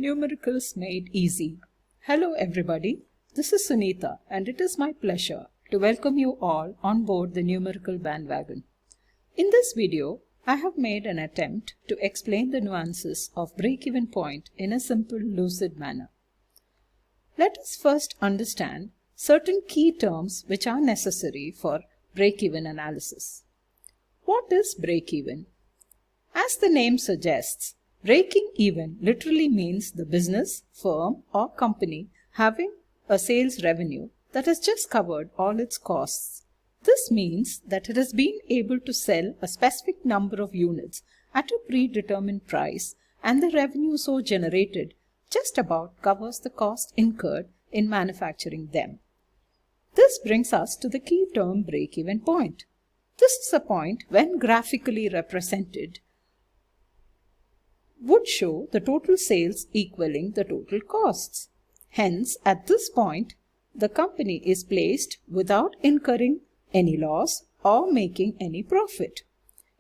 Numericals made easy. Hello everybody, this is Sunita and it is my pleasure to welcome you all on board the numerical bandwagon. In this video, I have made an attempt to explain the nuances of break-even point in a simple, lucid manner. Let us first understand certain key terms which are necessary for break-even analysis. What is break-even? As the name suggests, breaking even literally means the business, firm or company having a sales revenue that has just covered all its costs. This means that it has been able to sell a specific number of units at a predetermined price and the revenue so generated just about covers the cost incurred in manufacturing them. This brings us to the key term break-even point. This is a point when graphically represented would show the total sales equaling the total costs. Hence, at this point, the company is placed without incurring any loss or making any profit.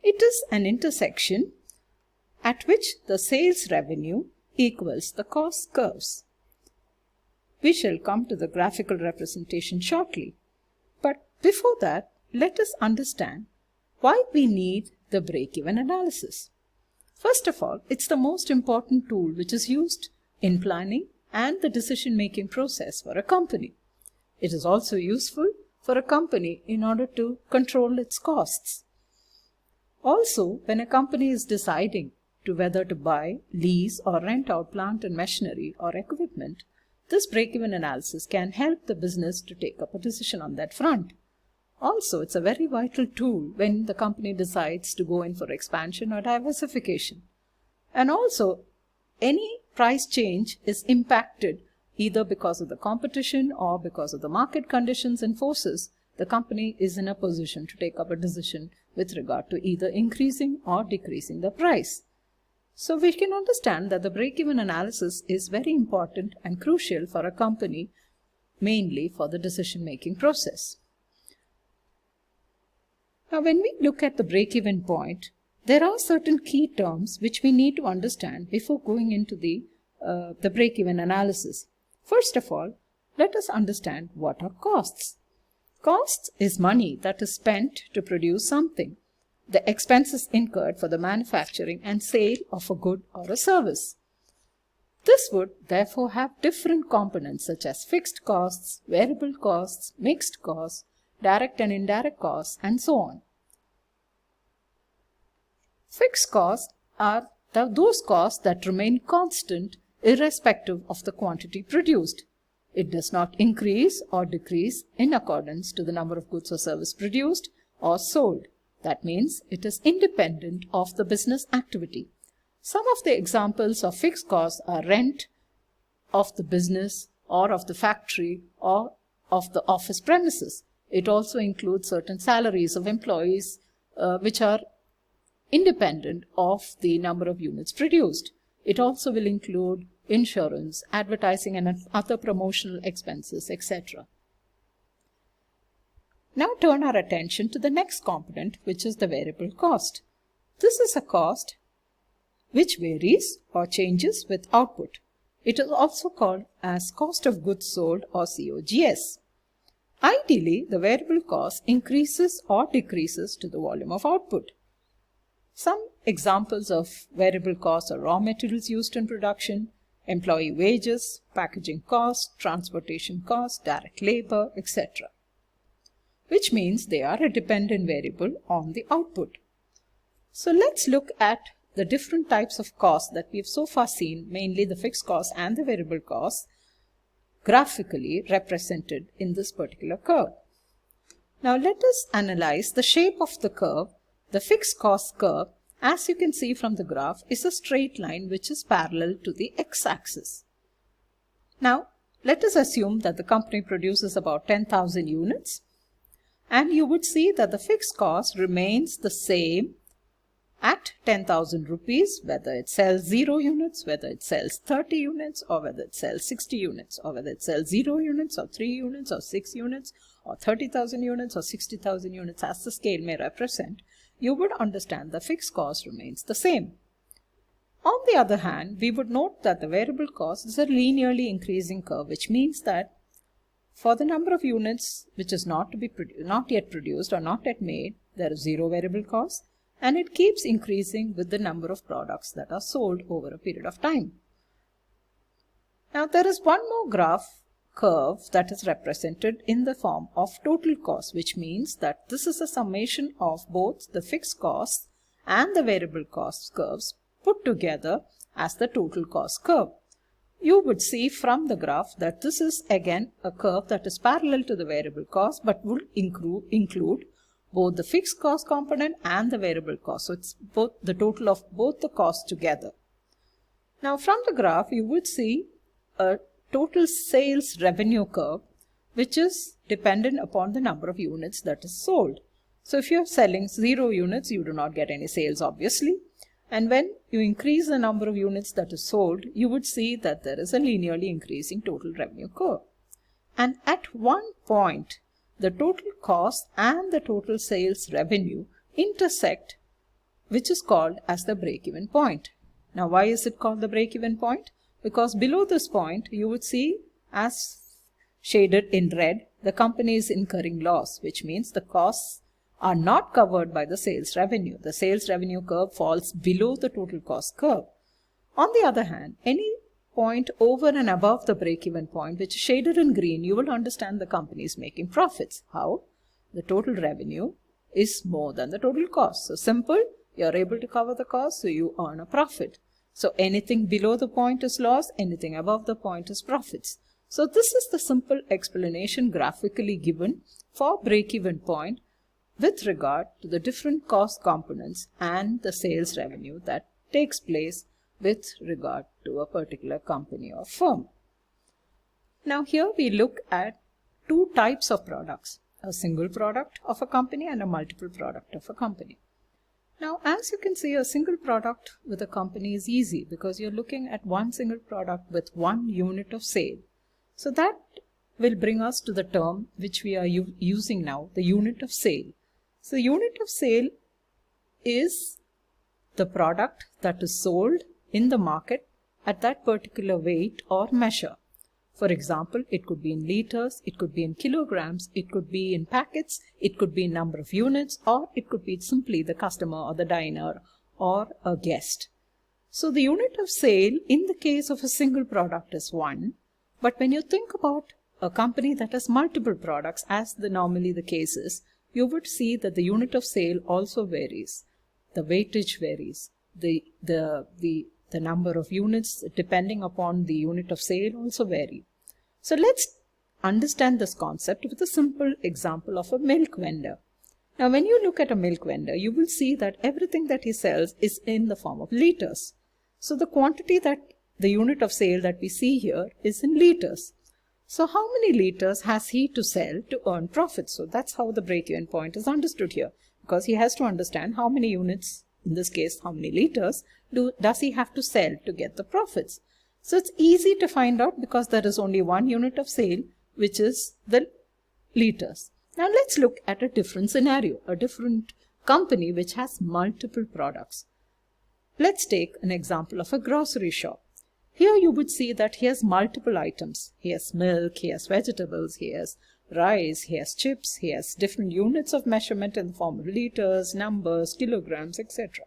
It is an intersection at which the sales revenue equals the cost curves. We shall come to the graphical representation shortly. But before that, let us understand why we need the break-even analysis. First of all, it's the most important tool which is used in planning and the decision-making process for a company. It is also useful for a company in order to control its costs. Also, when a company is deciding to whether to buy, lease or rent out plant and machinery or equipment, this break-even analysis can help the business to take up a decision on that front. Also, it's a very vital tool when the company decides to go in for expansion or diversification. And also, any price change is impacted either because of the competition or because of the market conditions and forces. The company is in a position to take up a decision with regard to either increasing or decreasing the price. So we can understand that the break-even analysis is very important and crucial for a company, mainly for the decision-making process. Now, when we look at the break-even point, there are certain key terms which we need to understand before going into the break-even analysis. First of all, let us understand what are costs. Costs is money that is spent to produce something. The expenses incurred for the manufacturing and sale of a good or a service. This would therefore have different components such as fixed costs, variable costs, mixed costs, direct and indirect costs, and so on. Fixed costs are those costs that remain constant irrespective of the quantity produced. It does not increase or decrease in accordance to the number of goods or service produced or sold. That means it is independent of the business activity. Some of the examples of fixed costs are rent of the business or of the factory or of the office premises. It also includes certain salaries of employees which are independent of the number of units produced. It also will include insurance, advertising and other promotional expenses, etc. Now turn our attention to the next component, which is the variable cost. This is a cost which varies or changes with output. It is also called as cost of goods sold or COGS. Ideally, the variable cost increases or decreases to the volume of output. Some examples of variable costs are raw materials used in production, employee wages, packaging costs, transportation costs, direct labor, etc. Which means they are a dependent variable on the output. So let's look at the different types of costs that we have so far seen, mainly the fixed costs and the variable costs, graphically represented in this particular curve. Now let us analyze the shape of the curve. The fixed cost curve, as you can see from the graph, is a straight line which is parallel to the x-axis. Now let us assume that the company produces about 10,000 units and you would see that the fixed cost remains the same at 10,000 rupees, whether it sells 0 units, whether it sells 30 units, or whether it sells 60 units, or whether it sells 0 units, or 3 units, or 6 units, or 30,000 units, or 60,000 units, as the scale may represent, you would understand the fixed cost remains the same. On the other hand, we would note that the variable cost is a linearly increasing curve, which means that for the number of units which is not yet produced or not yet made, there is zero variable cost, and it keeps increasing with the number of products that are sold over a period of time. Now there is one more graph curve that is represented in the form of total cost, which means that this is a summation of both the fixed costs and the variable cost curves put together as the total cost curve. You would see from the graph that this is again a curve that is parallel to the variable cost but would include both the fixed cost component and the variable cost. So it's both the total of both the costs together. Now from the graph you would see a total sales revenue curve which is dependent upon the number of units that is sold. So if you are selling 0 units, you do not get any sales obviously. And when you increase the number of units that is sold, you would see that there is a linearly increasing total revenue curve. And at one point, the total cost and the total sales revenue intersect, which is called as the break-even point. Now, why is it called the break-even point? Because below this point, you would see, as shaded in red, the company is incurring loss, which means the costs are not covered by the sales revenue. The sales revenue curve falls below the total cost curve. On the other hand, any point over and above the break-even point, which is shaded in green, you will understand the company is making profits. How? The total revenue is more than the total cost. So simple, you are able to cover the cost, so you earn a profit. So anything below the point is loss, anything above the point is profits. So this is the simple explanation graphically given for break-even point with regard to the different cost components and the sales revenue that takes place with regard to a particular company or firm. Now here we look at two types of products, a single product of a company and a multiple product of a company. Now as you can see, a single product with a company is easy because you're looking at one single product with one unit of sale. So that will bring us to the term which we are using now, the unit of sale. So unit of sale is the product that is sold in the market at that particular weight or measure. For example, it could be in liters, it could be in kilograms, it could be in packets, it could be in number of units, or it could be simply the customer or the diner or a guest. So the unit of sale in the case of a single product is 1. But when you think about a company that has multiple products, as normally the case is, you would see that the unit of sale also varies. The weightage varies. The number of units depending upon the unit of sale also vary. So let's understand this concept with a simple example of a milk vendor. Now when you look at a milk vendor, you will see that everything that he sells is in the form of liters. So the quantity that the unit of sale that we see here is in liters. So how many liters has he to sell to earn profit? So that's how the break-even point is understood here, because he has to understand how many units, in this case how many liters, does he have to sell to get the profits. So it's easy to find out because there is only one unit of sale, which is the liters. Now let's look at a different scenario, a different company which has multiple products. Let's take an example of a grocery shop. Here you would see that he has multiple items. He has milk, he has vegetables, he has rice, he has chips, he has different units of measurement in the form of liters, numbers, kilograms, etc.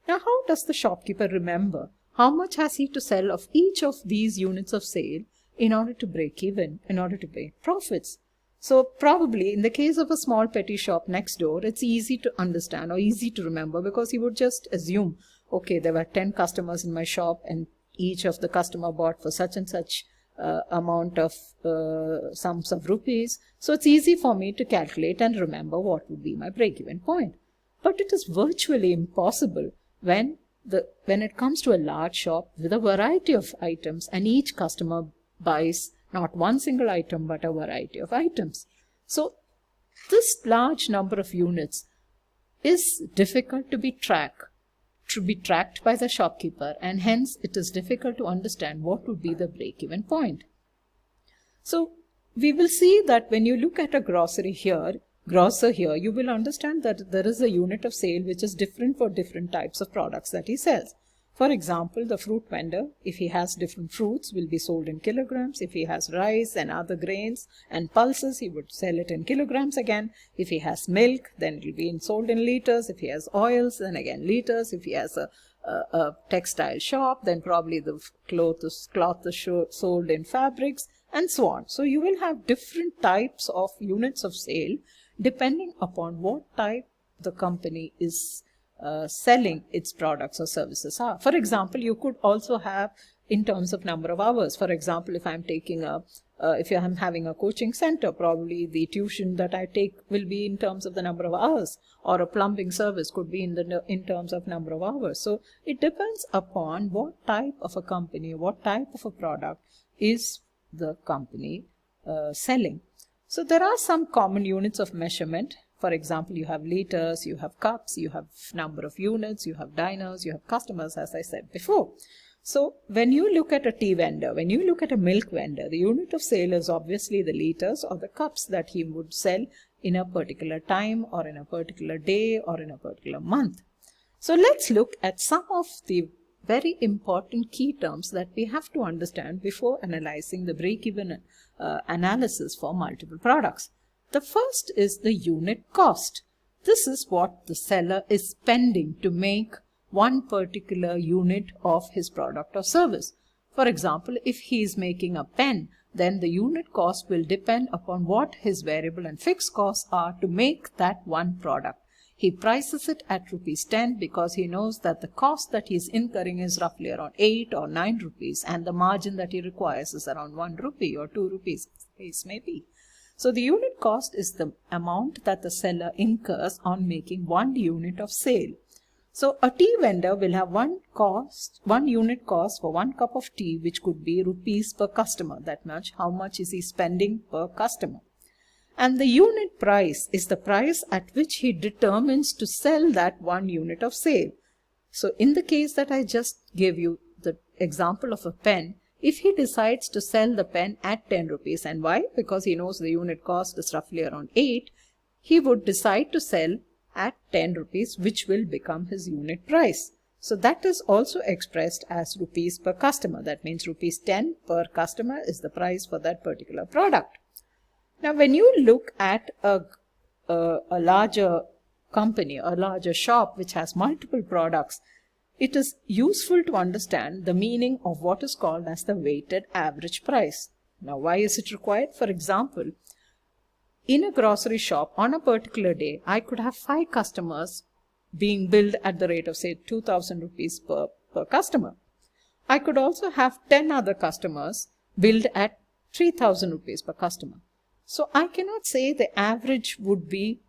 Now how does the shopkeeper remember how much has he to sell of each of these units of sale in order to break even, in order to make profits? So probably in the case of a small petty shop next door, it's easy to understand or easy to remember because he would just assume, okay, there were 10 customers in my shop and each of the customer bought for such and such amount of sums of rupees. So it's easy for me to calculate and remember what would be my break-even point. But it is virtually impossible when it comes to a large shop with a variety of items and each customer buys not one single item but a variety of items. So this large number of units is difficult to be tracked by the shopkeeper, and hence it is difficult to understand what would be the break-even point. So we will see that when you look at a grocer here, you will understand that there is a unit of sale which is different for different types of products that he sells. For example, the fruit vendor, if he has different fruits, will be sold in kilograms. If he has rice and other grains and pulses, he would sell it in kilograms again. If he has milk, then it will be sold in liters. If he has oils, then again liters. If he has a textile shop, then probably the cloth is sold in fabrics, and so on. So you will have different types of units of sale depending upon what type the company is selling its products or services are. For example, you could also have in terms of number of hours. For example, if I'm taking if I'm having a coaching center, probably the tuition that I take will be in terms of the number of hours, or a plumbing service could be in terms of number of hours. So it depends upon what type of a company, what type of a product is the company selling. So there are some common units of measurement. For example, you have liters, you have cups, you have number of units, you have diners, you have customers, as I said before. So when you look at a tea vendor, when you look at a milk vendor, the unit of sale is obviously the liters or the cups that he would sell in a particular time or in a particular day or in a particular month. So let's look at some of the very important key terms that we have to understand before analyzing the break-even analysis for multiple products. The first is the unit cost. This is what the seller is spending to make one particular unit of his product or service. For example, if he is making a pen, then the unit cost will depend upon what his variable and fixed costs are to make that one product. He prices it at rupees 10 because he knows that the cost that he is incurring is roughly around 8 or 9 rupees, and the margin that he requires is around 1 rupee or 2 rupees, as the case may be. So the unit cost is the amount that the seller incurs on making one unit of sale. So a tea vendor will have one unit cost for one cup of tea, which could be rupees per customer. That much, how much is he spending per customer? And the unit price is the price at which he determines to sell that one unit of sale. So in the case that I just gave you the example of a pen, if he decides to sell the pen at 10 rupees, and why? Because he knows the unit cost is roughly around 8, he would decide to sell at 10 rupees, which will become his unit price. So that is also expressed as rupees per customer. That means rupees 10 per customer is the price for that particular product. Now, when you look at a larger company, a larger shop which has multiple products, it is useful to understand the meaning of what is called as the weighted average price. Now, why is it required? For example, in a grocery shop on a particular day, I could have 5 customers being billed at the rate of, say, 2,000 rupees per customer. I could also have 10 other customers billed at 3,000 rupees per customer. So I cannot say the average would be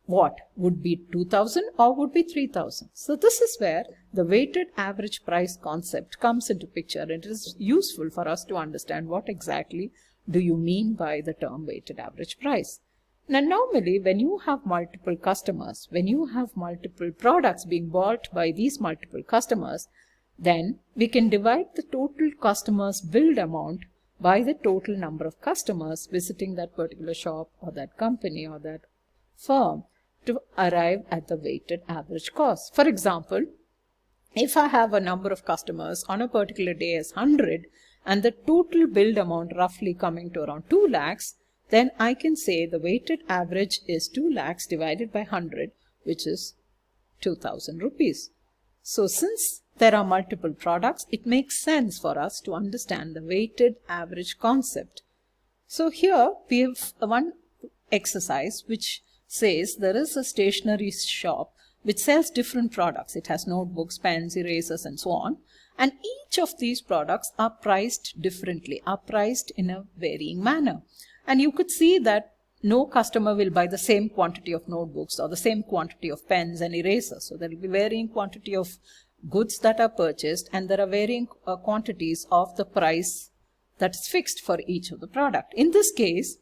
what? Would be 2,000 or would be 3,000. So this is where the weighted average price concept comes into picture. It is useful for us to understand what exactly do you mean by the term weighted average price. Now, normally when you have multiple customers, when you have multiple products being bought by these multiple customers, then we can divide the total customers billed amount by the total number of customers visiting that particular shop or that company or that firm to arrive at the weighted average cost. For example, if I have a number of customers on a particular day as 100 and the total billed amount roughly coming to around 2 lakhs, then I can say the weighted average is 2 lakhs divided by 100, which is 2,000 rupees. So since there are multiple products, it makes sense for us to understand the weighted average concept. So here we have one exercise which says there is a stationery shop which sells different products. It has notebooks, pens, erasers, and so on. And each of these products are priced differently, are priced in a varying manner. And you could see that no customer will buy the same quantity of notebooks or the same quantity of pens and erasers. So there will be varying quantity of goods that are purchased, and there are varying quantities of the price that is fixed for each of the product. In this case,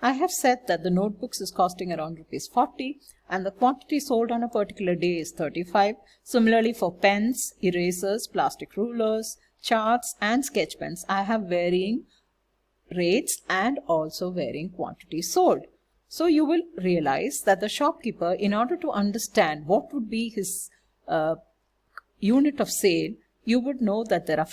I have said that the notebooks is costing around rupees 40 and the quantity sold on a particular day is 35. Similarly, for pens, erasers, plastic rulers, charts and sketch pens, I have varying rates and also varying quantities sold. So you will realize that the shopkeeper, in order to understand what would be his unit of sale, you would know that there are